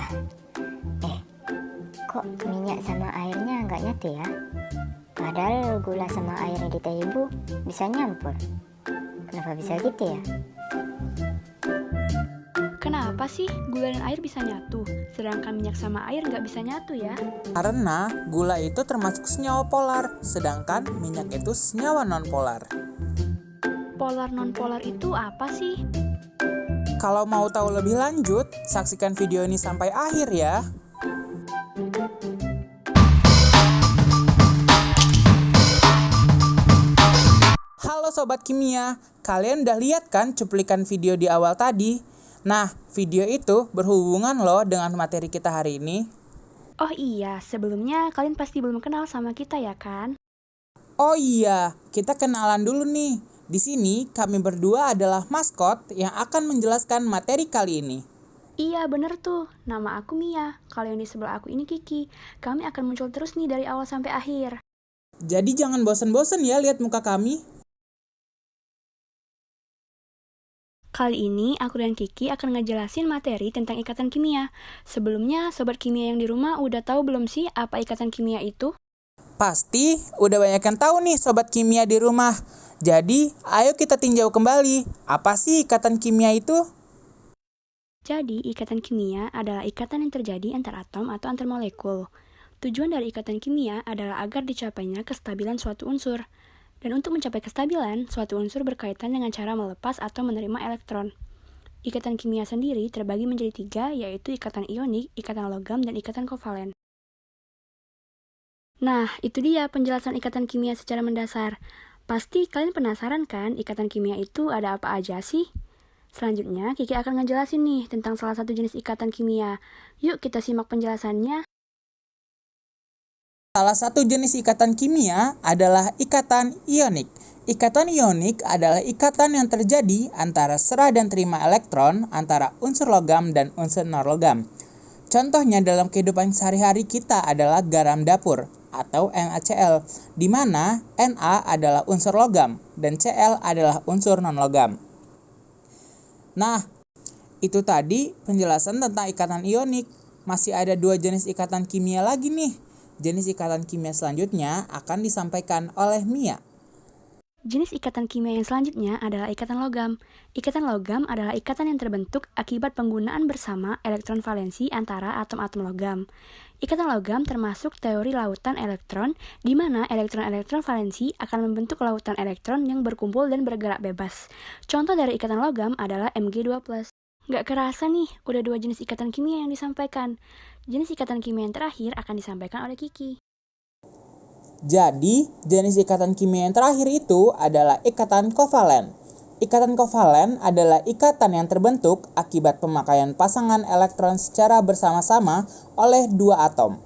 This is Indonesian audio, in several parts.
Wah, eh, kok minyak sama airnya nggak nyatu ya? Padahal gula sama airnya di teh ibu bisa nyampur. Kenapa bisa gitu ya? Kenapa sih gula dan air bisa nyatu, sedangkan minyak sama air nggak bisa nyatu ya? Karena gula itu termasuk senyawa polar, sedangkan minyak itu senyawa nonpolar. Polar non-polar itu apa sih? Kalau mau tahu lebih lanjut, saksikan video ini sampai akhir ya. Halo Sobat Kimia, kalian udah lihat kan cuplikan video di awal tadi? Nah, video itu berhubungan loh dengan materi kita hari ini. Oh iya, sebelumnya kalian pasti belum kenal sama kita ya kan? Oh iya, kita kenalan dulu nih. Di sini kami berdua adalah maskot yang akan menjelaskan materi kali ini. Iya bener tuh, nama aku Mia, kalau yang di sebelah aku ini Kiki. Kami akan muncul terus nih dari awal sampai akhir. Jadi jangan bosan-bosan ya lihat muka kami. Kali ini aku dan Kiki akan ngejelasin materi tentang ikatan kimia. Sebelumnya, sobat kimia yang di rumah udah tahu belum sih apa ikatan kimia itu? Pasti udah banyak yang tahu nih Sobat Kimia di rumah. Jadi, ayo kita tinjau kembali. Apa sih ikatan kimia itu? Jadi, ikatan kimia adalah ikatan yang terjadi antar atom atau antar molekul. Tujuan dari ikatan kimia adalah agar dicapainya kestabilan suatu unsur. Dan untuk mencapai kestabilan, suatu unsur berkaitan dengan cara melepas atau menerima elektron. Ikatan kimia sendiri terbagi menjadi 3, yaitu ikatan ionik, ikatan logam, dan ikatan kovalen. Nah, itu dia penjelasan ikatan kimia secara mendasar. Pasti kalian penasaran kan ikatan kimia itu ada apa aja sih? Selanjutnya, Kiki akan ngejelasin nih tentang salah satu jenis ikatan kimia. Yuk kita simak penjelasannya. Salah satu jenis ikatan kimia adalah ikatan ionik. Ikatan ionik adalah ikatan yang terjadi antara serah dan terima elektron antara unsur logam dan unsur non-logam. Contohnya dalam kehidupan sehari-hari kita adalah garam dapur atau NaCl, di mana Na adalah unsur logam dan Cl adalah unsur non-logam. Nah, itu tadi penjelasan tentang ikatan ionik. Masih ada 2 jenis ikatan kimia lagi nih. Jenis ikatan kimia selanjutnya akan disampaikan oleh Mia. Jenis ikatan kimia yang selanjutnya adalah ikatan logam. Ikatan logam adalah ikatan yang terbentuk akibat penggunaan bersama elektron valensi antara atom-atom logam. Ikatan logam termasuk teori lautan elektron, di mana elektron-elektron valensi akan membentuk lautan elektron yang berkumpul dan bergerak bebas. Contoh dari ikatan logam adalah Mg2+. Nggak kerasa nih, udah 2 jenis ikatan kimia yang disampaikan. Jenis ikatan kimia yang terakhir akan disampaikan oleh Kiki. Jadi, jenis ikatan kimia yang terakhir itu adalah ikatan kovalen. Ikatan kovalen adalah ikatan yang terbentuk akibat pemakaian pasangan elektron secara bersama-sama oleh 2 atom.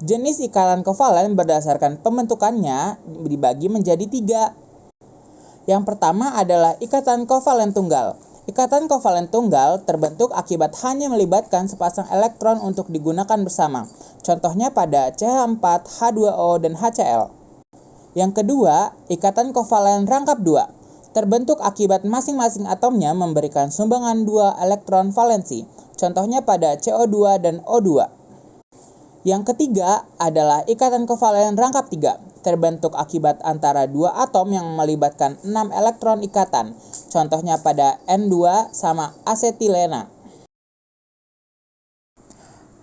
Jenis ikatan kovalen berdasarkan pembentukannya dibagi menjadi 3. Yang pertama adalah ikatan kovalen tunggal. Ikatan kovalen tunggal terbentuk akibat hanya melibatkan sepasang elektron untuk digunakan bersama. Contohnya pada CH4, H2O, dan HCl. Yang kedua, ikatan kovalen rangkap 2. Terbentuk akibat masing-masing atomnya memberikan sumbangan 2 elektron valensi. Contohnya pada CO2 dan O2. Yang ketiga adalah ikatan kovalen rangkap 3. Terbentuk akibat antara 2 atom yang melibatkan 6 elektron ikatan. Contohnya pada N2 sama asetilena.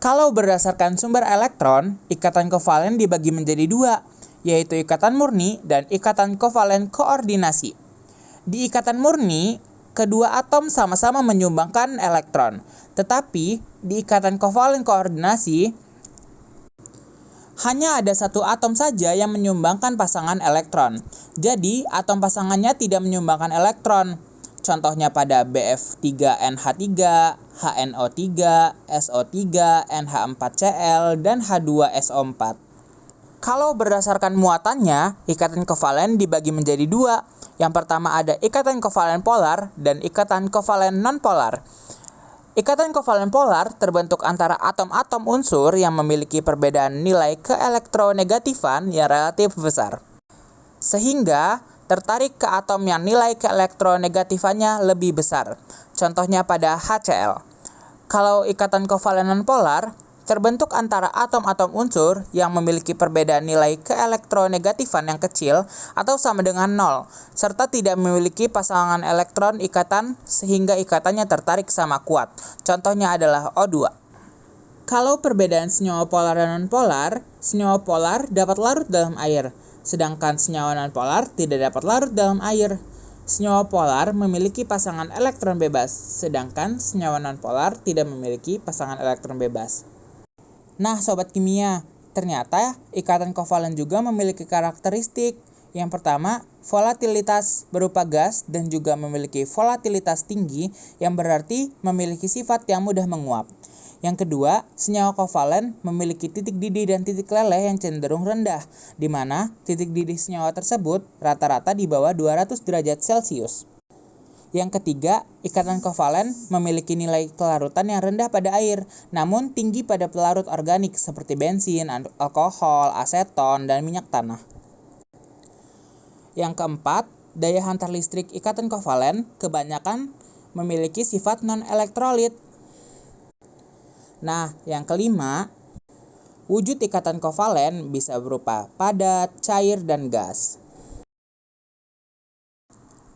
Kalau berdasarkan sumber elektron, ikatan kovalen dibagi menjadi 2, yaitu ikatan murni dan ikatan kovalen koordinasi. Di ikatan murni, kedua atom sama-sama menyumbangkan elektron. Tetapi, di ikatan kovalen koordinasi, hanya ada 1 atom saja yang menyumbangkan pasangan elektron. Jadi, atom pasangannya tidak menyumbangkan elektron. Contohnya pada BF3NH3, HNO3, SO3, NH4Cl, dan H2SO4. Kalau berdasarkan muatannya, ikatan kovalen dibagi menjadi 2. Yang pertama ada ikatan kovalen polar dan ikatan kovalen nonpolar. Ikatan kovalen polar terbentuk antara atom-atom unsur yang memiliki perbedaan nilai keelektronegatifan yang relatif besar, sehingga tertarik ke atom yang nilai keelektronegatifannya lebih besar. Contohnya pada HCl. Kalau ikatan kovalen nonpolar terbentuk antara atom-atom unsur yang memiliki perbedaan nilai keelektronegatifan yang kecil atau sama dengan nol, serta tidak memiliki pasangan elektron ikatan sehingga ikatannya tertarik sama kuat. Contohnya adalah O2. Kalau perbedaan senyawa polar dan nonpolar, senyawa polar dapat larut dalam air, sedangkan senyawa nonpolar tidak dapat larut dalam air. Senyawa polar memiliki pasangan elektron bebas, sedangkan senyawa nonpolar tidak memiliki pasangan elektron bebas. Nah, sobat kimia, ternyata ikatan kovalen juga memiliki karakteristik. Yang pertama, volatilitas berupa gas dan juga memiliki volatilitas tinggi yang berarti memiliki sifat yang mudah menguap. Yang kedua, senyawa kovalen memiliki titik didih dan titik leleh yang cenderung rendah, di mana titik didih senyawa tersebut rata-rata di bawah 200 derajat Celcius. Yang ketiga, ikatan kovalen memiliki nilai kelarutan yang rendah pada air, namun tinggi pada pelarut organik seperti bensin, alkohol, aseton, dan minyak tanah. Yang keempat, daya hantar listrik ikatan kovalen kebanyakan memiliki sifat non-elektrolit. Nah, yang kelima, wujud ikatan kovalen bisa berupa padat, cair, dan gas.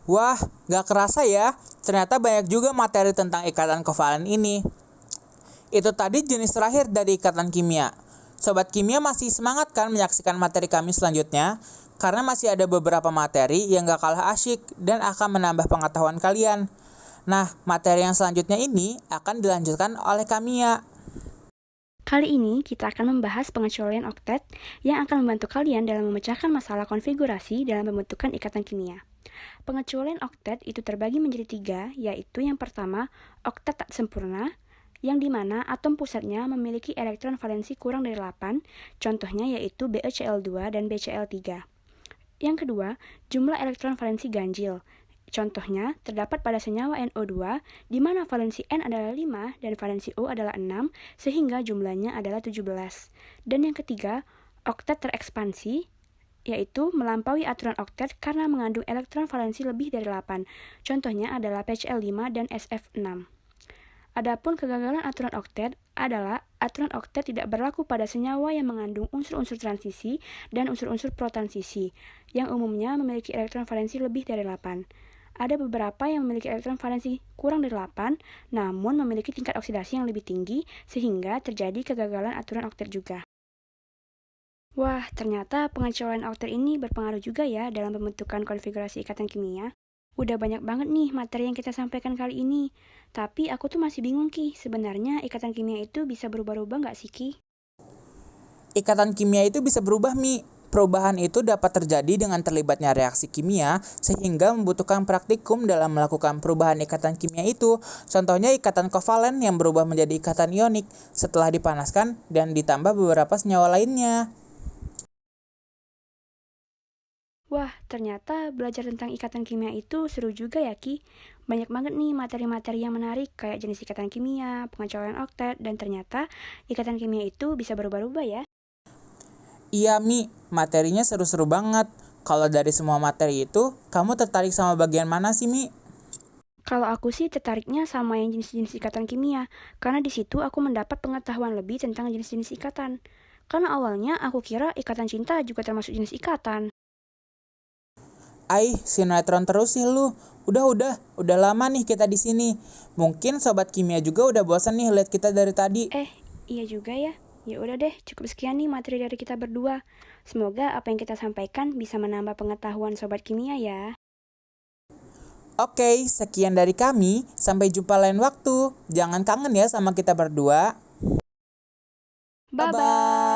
Wah, gak kerasa ya, ternyata banyak juga materi tentang ikatan kovalen ini. Itu tadi jenis terakhir dari ikatan kimia. Sobat kimia masih semangat kan menyaksikan materi kami selanjutnya? Karena masih ada beberapa materi yang gak kalah asyik dan akan menambah pengetahuan kalian. Nah, materi yang selanjutnya ini akan dilanjutkan oleh Kamia. Kali ini kita akan membahas pengecualian oktet yang akan membantu kalian dalam memecahkan masalah konfigurasi dalam pembentukan ikatan kimia. Pengecualian oktet itu terbagi menjadi 3, yaitu yang pertama, oktet tak sempurna, yang dimana atom pusatnya memiliki elektron valensi kurang dari 8, contohnya yaitu BeCl2 dan BCl3. Yang kedua, jumlah elektron valensi ganjil. Contohnya, terdapat pada senyawa NO2, di mana valensi N adalah 5 dan valensi O adalah 6, sehingga jumlahnya adalah 17. Dan yang ketiga, oktet terekspansi, yaitu melampaui aturan oktet karena mengandung elektron valensi lebih dari 8. Contohnya adalah PCl5 dan SF6. Adapun kegagalan aturan oktet adalah aturan oktet tidak berlaku pada senyawa yang mengandung unsur-unsur transisi dan unsur-unsur protransisi, yang umumnya memiliki elektron valensi lebih dari 8. Ada beberapa yang memiliki elektron valensi kurang dari 8, namun memiliki tingkat oksidasi yang lebih tinggi, sehingga terjadi kegagalan aturan oktet juga. Wah, ternyata pengecualian oktet ini berpengaruh juga ya dalam pembentukan konfigurasi ikatan kimia. Udah banyak banget nih materi yang kita sampaikan kali ini. Tapi aku tuh masih bingung Ki, sebenarnya ikatan kimia itu bisa berubah-ubah nggak sih Ki? Ikatan kimia itu bisa berubah, Mi. Perubahan itu dapat terjadi dengan terlibatnya reaksi kimia sehingga membutuhkan praktikum dalam melakukan perubahan ikatan kimia itu. Contohnya ikatan kovalen yang berubah menjadi ikatan ionik setelah dipanaskan dan ditambah beberapa senyawa lainnya. Wah, ternyata belajar tentang ikatan kimia itu seru juga ya Ki. Banyak banget nih materi-materi yang menarik kayak jenis ikatan kimia, pengecualian oktet, dan ternyata ikatan kimia itu bisa berubah-ubah ya. Iya, Mi, materinya seru-seru banget. Kalau dari semua materi itu, kamu tertarik sama bagian mana sih, Mi? Kalau aku sih tertariknya sama yang jenis-jenis ikatan kimia, karena di situ aku mendapat pengetahuan lebih tentang jenis-jenis ikatan. Karena awalnya aku kira ikatan cinta juga termasuk jenis ikatan. Sinetron terus sih lu. Udah lama nih kita di sini. Mungkin sobat kimia juga udah bosan nih lihat kita dari tadi. Iya juga ya. Ya udah deh, cukup sekian nih materi dari kita berdua. Semoga apa yang kita sampaikan bisa menambah pengetahuan sobat kimia ya. Oke, sekian dari kami. Sampai jumpa lain waktu. Jangan kangen ya sama kita berdua. Bye-bye.